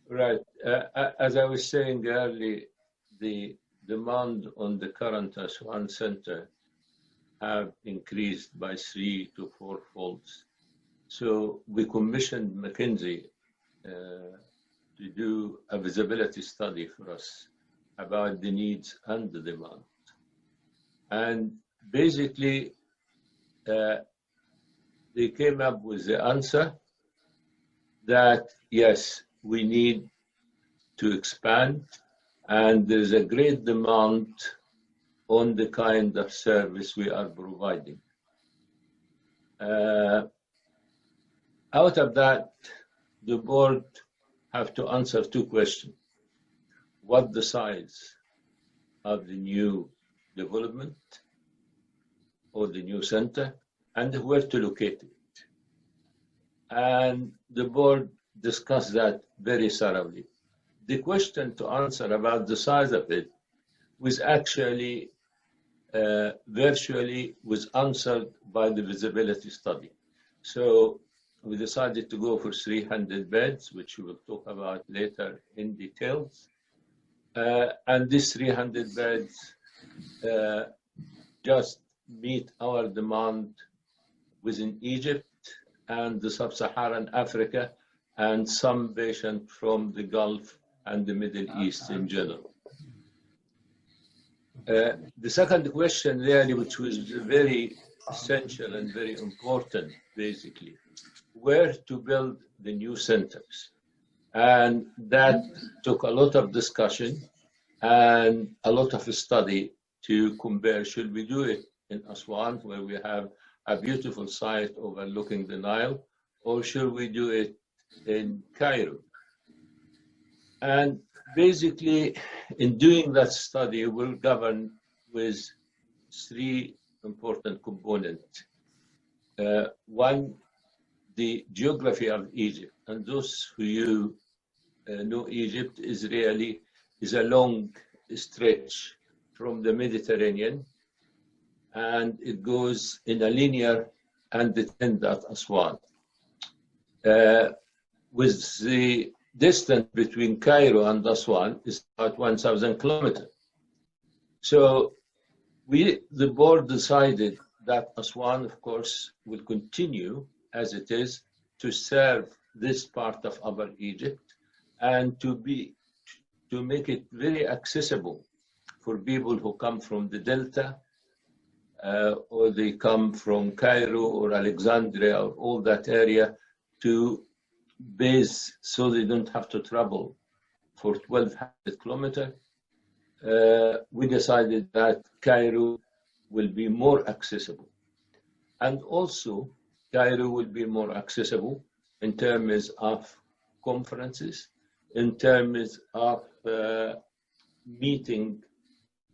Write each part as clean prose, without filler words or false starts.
Right. As I was saying earlier, the demand on the current Aswan Center have increased by 3 to 4 folds. So we commissioned McKinsey to do a visibility study for us about the needs and the demand. And basically, they came up with the answer that, yes, we need to expand, and there's a great demand on the kind of service we are providing. Out of that, the board have to answer 2 questions. What the size of the new development or the new center, and where to locate it. And the board discussed that very thoroughly. The question to answer about the size of it was actually virtually was answered by the visibility study. So we decided to go for 300 beds, which we will talk about later in details. And these 300 beds just meet our demand within Egypt and the sub-Saharan Africa and some patients from the Gulf and the Middle East in general. The second question really, which was very essential and very important, basically, where to build the new centers. And that took a lot of discussion and a lot of study to compare, should we do it in Aswan, where we have a beautiful site overlooking the Nile, or should we do it in Cairo? And basically, in doing that study, we'll govern with 3 important components. One, the geography of Egypt. And those who know Egypt is a long stretch from the Mediterranean, and it goes in a linear and it ends at Aswan. With the distance between Cairo and Aswan is about 1,000 kilometers. So the board decided that Aswan, of course, will continue as it is to serve this part of Upper Egypt and to make it very accessible for people who come from the Delta or they come from Cairo or Alexandria or all that area to base so they don't have to travel for 1,200 kilometers. We decided that Cairo will be more accessible. And also, Cairo will be more accessible in terms of conferences, in terms of meeting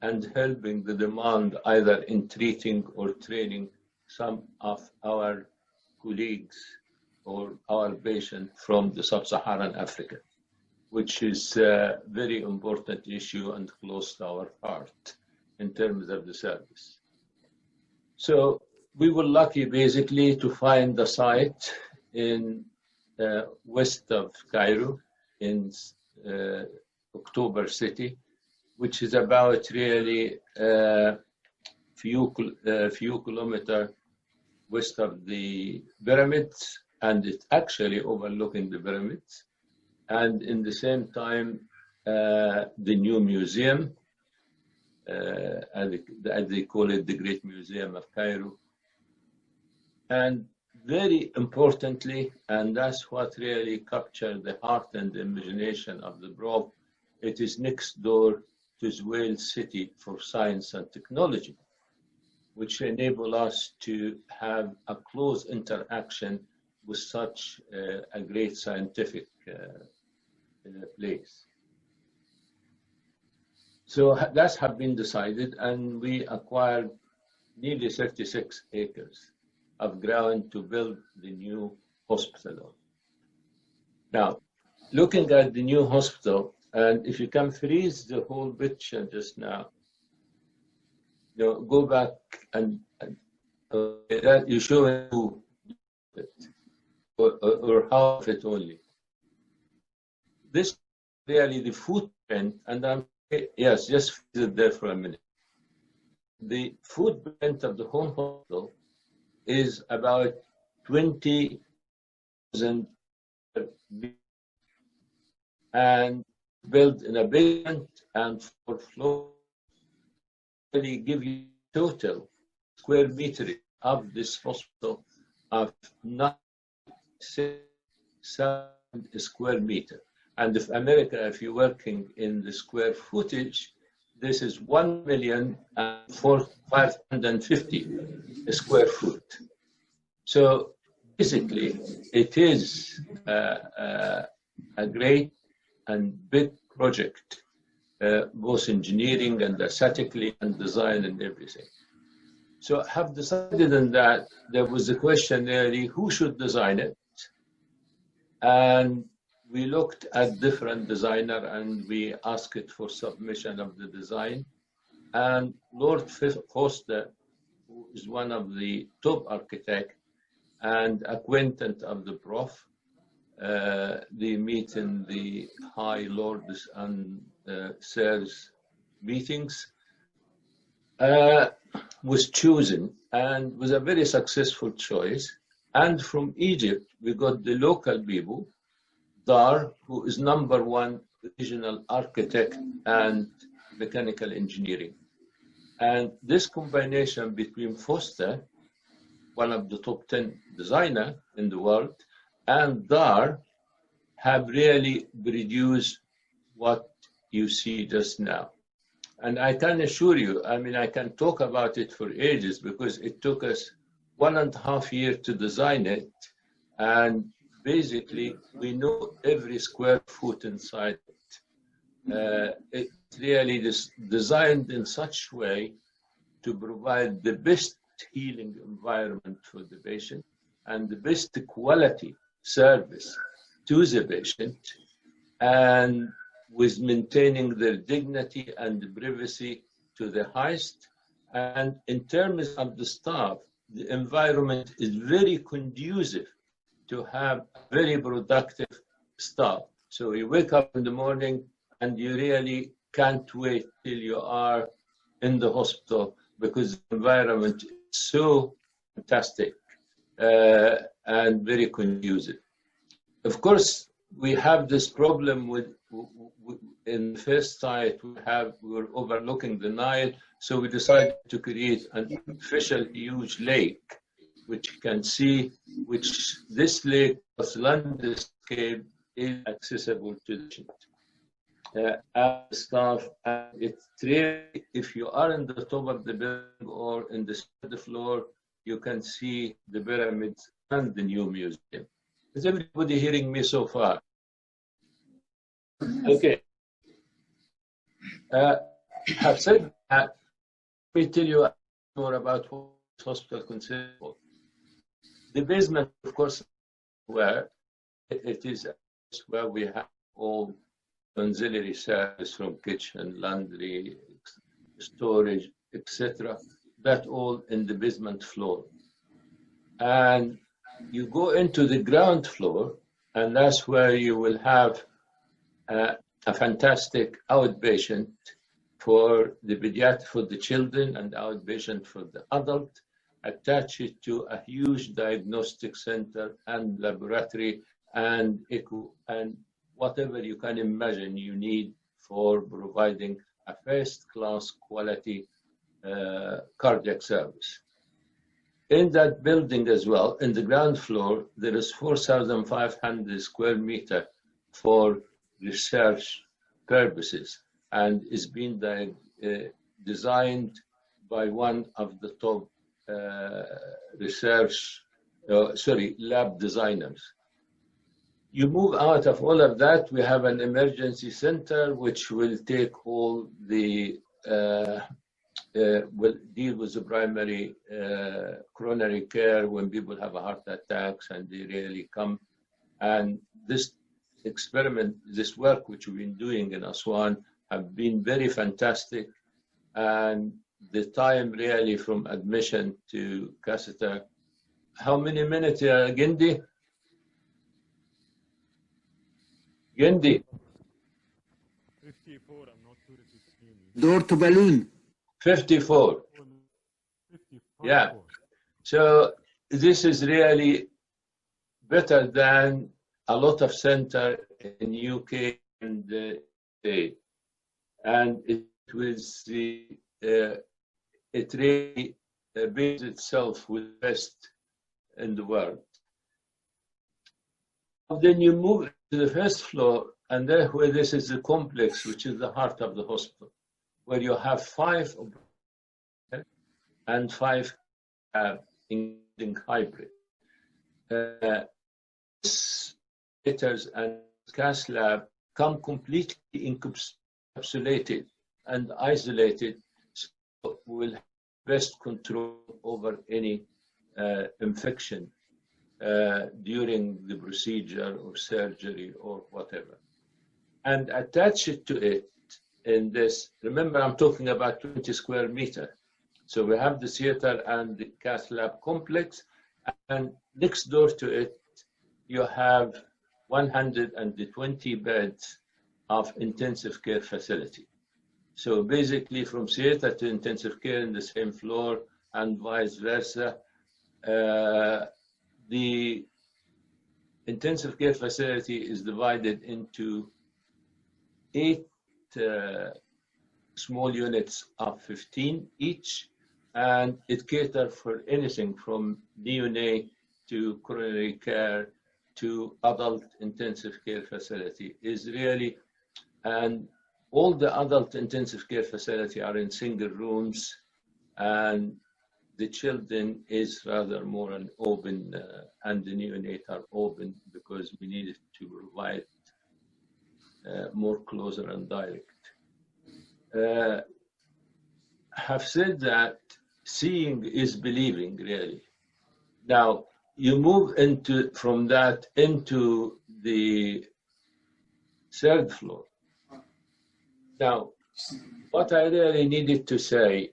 and helping the demand either in treating or training some of our colleagues or our patients from the sub-Saharan Africa, which is a very important issue and close to our heart in terms of the service. So we were lucky basically to find the site in west of Cairo in October City, which is about really few kilometers west of the pyramids, and it's actually overlooking the pyramids. And in the same time, the new museum, as they call it, the Great Museum of Cairo. And very importantly, and that's what really captured the heart and the imagination of the Prof, it is next door to Israel City for Science and Technology, which enable us to have a close interaction with such a great scientific place. So that's have been decided, and we acquired nearly 36 acres of ground to build the new hospital. Now, looking at the new hospital, and if you can freeze the whole picture just now, go back and that you show it or half it only. this really the footprint, and yes, just visit there for a minute. The footprint of the home hospital is about 20,000 and built in a basement and 4 floors. Really give you total square meter of this hospital of 96,000 square meter. And if America, if you're working in the square footage, this is 1,550,000 square foot. So basically, it is a great and big project, both engineering and aesthetically and design and everything. So I have decided on that. There was a question really, who should design it? And we looked at different designer and we asked it for submission of the design. And Lord Foster, who is one of the top architects and acquaintance of the Prof, they meet in the High Lords and Sirs meetings, was chosen and was a very successful choice. And from Egypt, we got the local people, Dar, who is #1 regional architect and mechanical engineering. And this combination between Foster, one of the top 10 designer in the world, and Dar have really produced what you see just now. And I can assure you, I mean, I can talk about it for ages because it took us 1.5 years to design it. And basically, we know every square foot inside it. It's really designed in such a way to provide the best healing environment for the patient and the best quality service to the patient, and with maintaining their dignity and privacy to the highest. And in terms of the staff, the environment is very conducive to have very productive staff. So you wake up in the morning and you really can't wait till you are in the hospital because the environment is so fantastic and very conducive. Of course, we have this problem with in the first site we're overlooking the Nile, so we decided to create an artificial huge lake, which you can see, which this lake plus landscape is accessible to the patient. Staff, and it's really, if you are in the top of the building or in the third floor, you can see the pyramids and the new museum. Is everybody hearing me so far? Okay. Have said that, let me tell you more about what this hospital consists of. The basement, of course, where it is where we have all auxiliary service from kitchen, laundry, storage, etc. That all in the basement floor. And you go into the ground floor, and that's where you will have a fantastic outpatient for the pediatric, for the children, and outpatient for the adult, attached to a huge diagnostic center and laboratory and echo and whatever you can imagine you need for providing a first-class quality cardiac service. In that building as well, in the ground floor, there is 4,500 square meters for research purposes and is being designed by one of the top lab designers. You move out of all of that, we have an emergency center which will take all the, will deal with the primary coronary care when people have heart attacks and they really come. And this experiment, this work which we've been doing in Aswan have been very fantastic. And the time really from admission to catheter, how many minutes, Gindi? Gindi, Door to balloon. 54. Yeah. So this is really better than a lot of center in UK and UK. And it was the it really based itself with the best in the world. Then you move to the first floor, and there where this is the complex, which is the heart of the hospital, where you have 5 and 5 including hybrid. Theaters and cath lab come completely encapsulated and isolated, so we'll have best control over any infection during the procedure or surgery or whatever. And attach it to it in this, remember I'm talking about 20 square meter. So we have the theater and the cath lab complex, and next door to it, you have 120 beds of intensive care facility. So basically from theater to intensive care in the same floor and vice versa. The intensive care facility is divided into 8 small units of 15 each, and it caters for anything from neonate to coronary care to adult intensive care facility is really, and all the adult intensive care facility are in single rooms, and the children is rather more an open, and the neonate are open because we needed to provide more closer and direct. Have said that seeing is believing, really. Now, you move into from that into the 3rd floor. Now, what I really needed to say,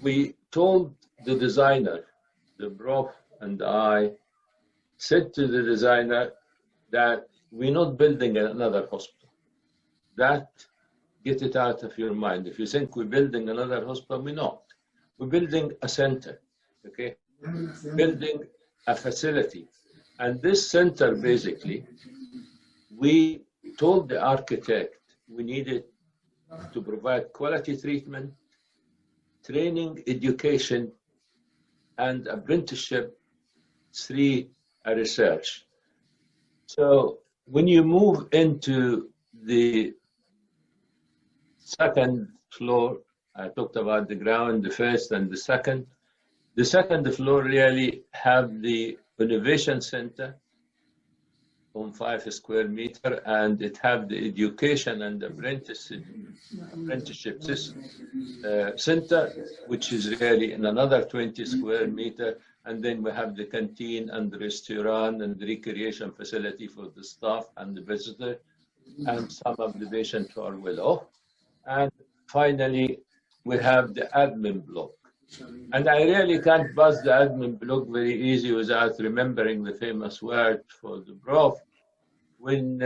we told the designer, the Prof and I, said to the designer that we're not building another hospital. That, get it out of your mind. If you think we're building another hospital, we're not. We're building a center, okay? Building a facility. And this center, basically, we told the architect we needed to provide quality treatment, training, education, and apprenticeship, 3, research. So when you move into the 2nd floor, I talked about the ground, the 1st and the 2nd. The 2nd floor really have the innovation center on 5 square meter, and it have the education and apprenticeship center, which is really in another 20 square meter. And then we have the canteen and the restaurant and the recreation facility for the staff and the visitor, and some of the patients who are well off. And finally, we have the admin block. And I really can't buzz the admin block very easy without remembering the famous word for the Prof. When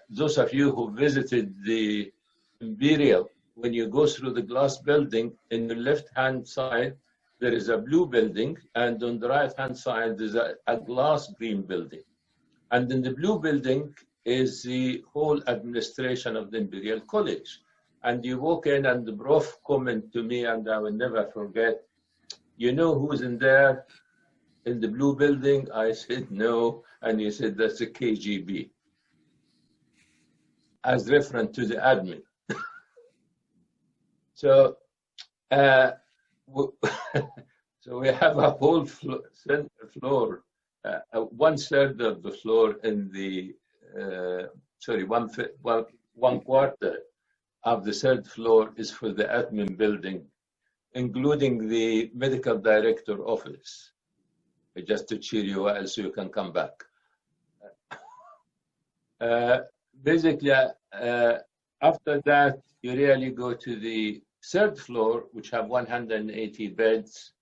those of you who visited the Imperial, when you go through the glass building, in the left-hand side, there is a blue building, and on the right-hand side, there's a glass green building. And in the blue building is the whole administration of the Imperial College. And you walk in, and the Prof comment to me, and I will never forget, you know who's in there in the blue building? I said, no. And he said, that's the KGB, as reference to the admin. So, so we have a whole floor, 1/3 of the floor in the, sorry, one quarter of the 3rd floor is for the admin building, including the medical director office, just to cheer you out so you can come back. Basically, after that, you really go to the 3rd floor, which have 180 beds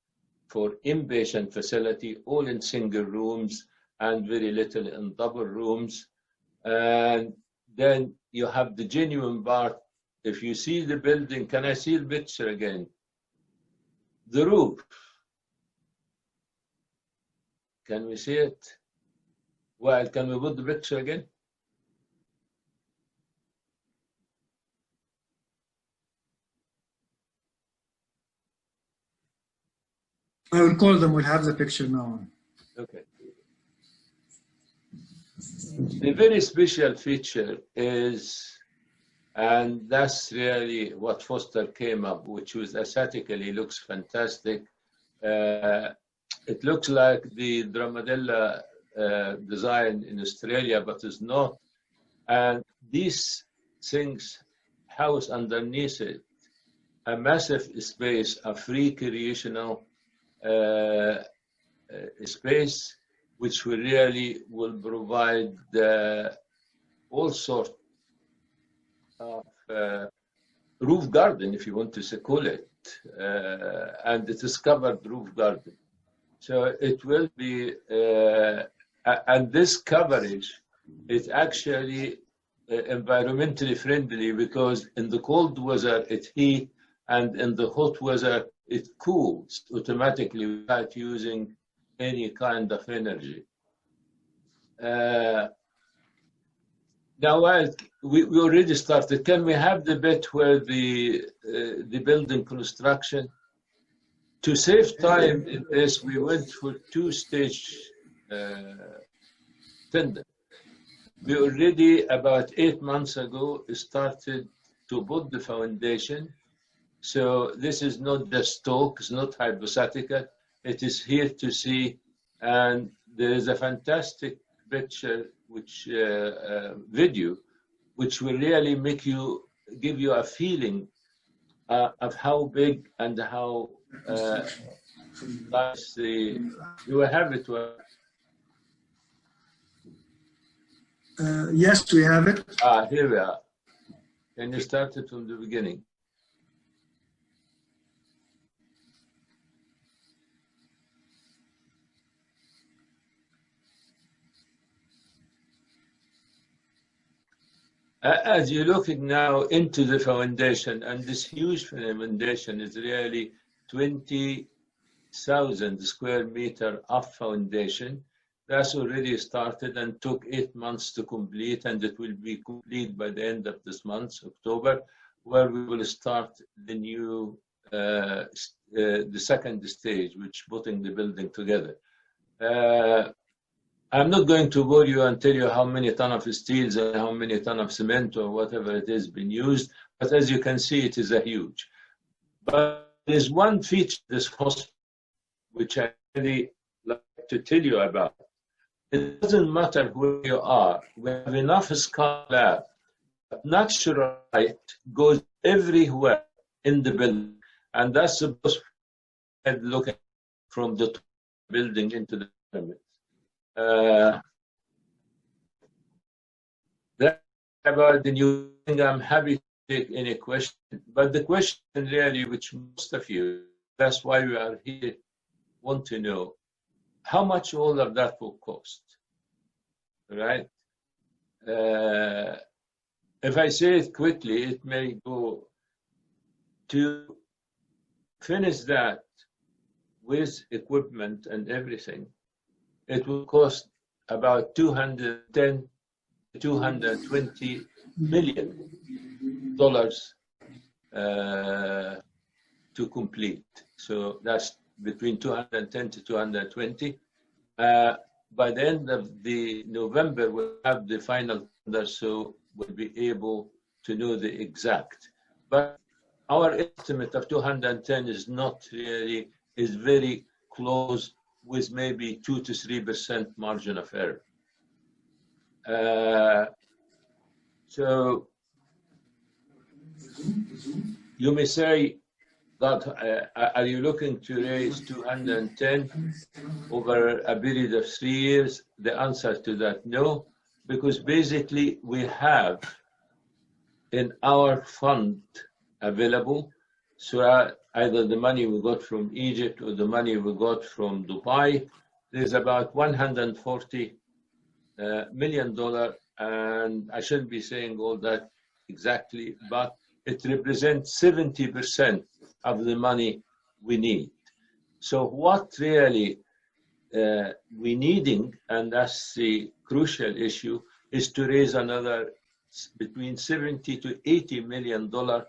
for inpatient facility, all in single rooms and very little in double rooms. And then you have the genuine part. If you see the building, can I see the picture again? The roof. Can we see it? Well, can we put the picture again? I will call them. We'll have the picture now. Okay. The very special feature is, and that's really what Foster came up, which was aesthetically looks fantastic. It looks like the Dramadella design in Australia, but it's not. And these things house underneath it a massive space, a free creational space, which we really will provide all sorts of roof garden, if you want to call it, and it is covered roof garden. So it will be, and this coverage is actually environmentally friendly, because in the cold weather it heats, and in the hot weather it cools automatically without using any kind of energy. Now, we already started. Can we have the bit where the building construction? To save time in this, we went for two-stage tender. We already, about 8 months ago, started to put the foundation. So this is not just talk, it's not hypothetical. It is here to see, and there is a fantastic picture, which video, which will really make you, give you a feeling of how big and how nice the. Do I have it? Yes, we have it. Here we are. Can you start it from the beginning? As you're looking now into the foundation, and this huge foundation is really 20,000 square meter of foundation. That's already started and took 8 months to complete, and it will be complete by the end of this month, October, where we will start the new, the second stage, which putting the building together. I'm not going to bore you and tell you how many tons of steel and how many tons of cement or whatever it is been used, but as you can see, it is a huge. But there's one feature of this hospital which I really like to tell you about. It doesn't matter where you are. We have enough skylight. Natural light goes everywhere in the building, and that's the best look at from the top building into the pyramid. That's about the new thing. I'm happy to take any question, but the question really, which most of you, that's why we are here, want to know, how much all of that will cost, right? If I say it quickly, it may go to finish that with equipment and everything. It will cost about $210 to $220 million to complete. So that's between 210 to 220. By the end of the November, we'll have the final tender, so we'll be able to know the exact. But our estimate of 210 is not really, is very close, with maybe 2 to 3% margin of error. So you may say, God, are you looking to raise 210 over a period of 3 years? The answer to that, no, because basically we have in our fund available, so either the money we got from Egypt or the money we got from Dubai, there's about $140 million and I shouldn't be saying all that exactly, but it represents 70% of the money we need. So what really we needing, and that's the crucial issue, is to raise another between 70 to 80 million dollars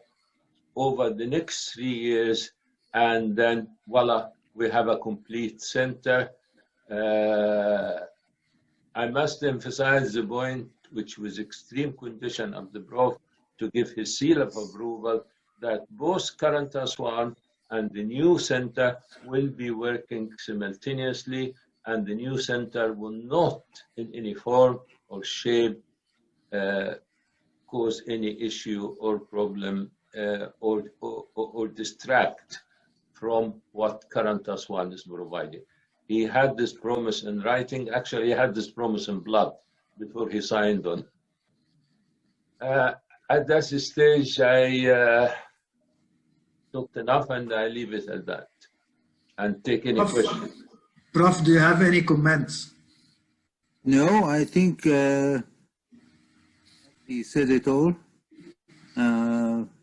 over the next 3 years, and then voila, we have a complete center. I must emphasize the point, which was extreme condition of the Prof to give his seal of approval, that both current Aswan and the new center will be working simultaneously, and the new center will not in any form or shape cause any issue or problem or distract from what current Aswan is providing. He had this promise in writing. Actually, he had this promise in blood before he signed on. At that stage, I talked enough, and I leave it at that and take any questions. Prof, do you have any comments? No, I think he said it all.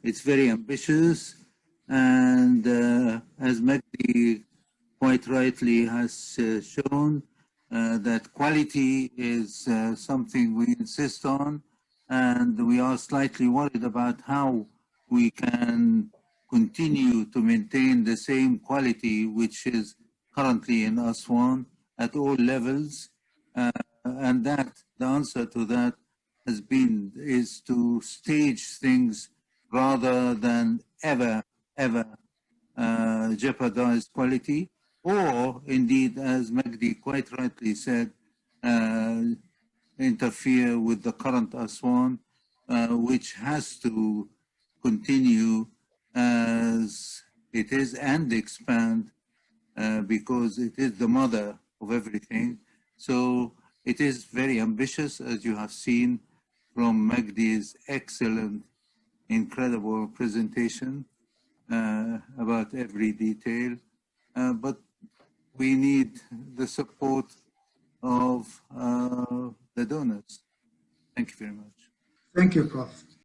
It's very ambitious, and as Magdi quite rightly has shown, that quality is something we insist on, and we are slightly worried about how we can continue to maintain the same quality which is currently in Aswan at all levels, and that the answer to that is to stage things rather than ever jeopardize quality, or indeed, as Magdi quite rightly said, interfere with the current Aswan, which has to continue as it is and expand, because it is the mother of everything. So it is very ambitious, as you have seen from Magdi's excellent, incredible presentation about every detail. But we need the support of the donors. Thank you very much. Thank you, Prof.